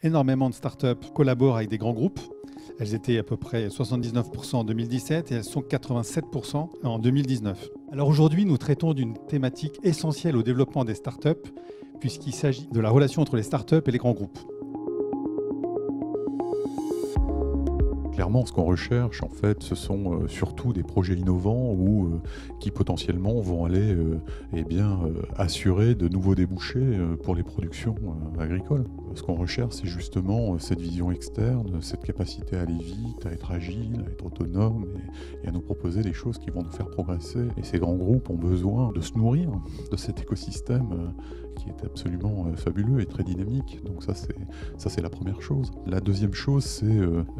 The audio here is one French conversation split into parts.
énormément de startups collaborent avec des grands groupes. Elles étaient à peu près 79% en 2017 et elles sont 87% en 2019. Alors aujourd'hui, nous traitons d'une thématique essentielle au développement des startups, puisqu'il s'agit de la relation entre les startups et les grands groupes. Clairement, ce qu'on recherche, en fait, ce sont surtout des projets innovants ou qui potentiellement vont aller assurer de nouveaux débouchés pour les productions agricoles. Ce qu'on recherche, c'est justement cette vision externe, cette capacité à aller vite, à être agile, à être autonome et à nous proposer des choses qui vont nous faire progresser. Et ces grands groupes ont besoin de se nourrir de cet écosystème qui est absolument fabuleux et très dynamique. Donc ça c'est la première chose. La deuxième chose, c'est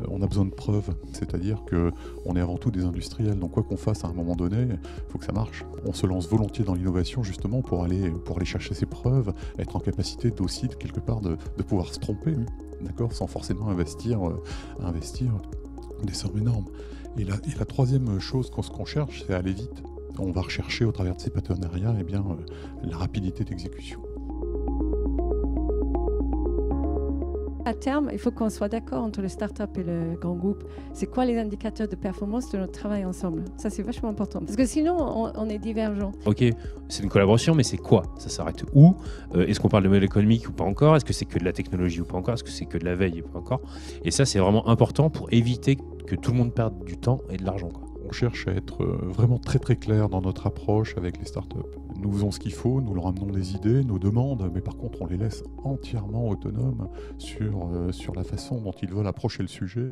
on a besoin de preuves. C'est-à-dire qu'on est avant tout des industriels. Donc quoi qu'on fasse à un moment donné, il faut que ça marche. On se lance volontiers dans l'innovation justement pour aller chercher ces preuves, être en capacité aussi quelque part de pouvoir se tromper, d'accord, sans forcément investir des sommes énormes. Et la troisième chose qu'on cherche, c'est aller vite. On va rechercher au travers de ces partenariats la rapidité d'exécution. À terme, il faut qu'on soit d'accord entre le start-up et le grand groupe. C'est quoi les indicateurs de performance de notre travail ensemble? Ça, c'est vachement important. Parce que sinon, on est divergents. Ok, c'est une collaboration, mais c'est quoi? Ça s'arrête où? Est-ce qu'on parle de modèle économique ou pas encore? Est-ce que c'est que de la technologie ou pas encore? Est-ce que c'est que de la veille ou pas encore? Et ça, c'est vraiment important pour éviter que tout le monde perde du temps et de l'argent, quoi. On cherche à être vraiment très très clair dans notre approche avec les startups. Nous faisons ce qu'il faut, nous leur amenons des idées, nos demandes, mais par contre on les laisse entièrement autonomes sur la façon dont ils veulent approcher le sujet.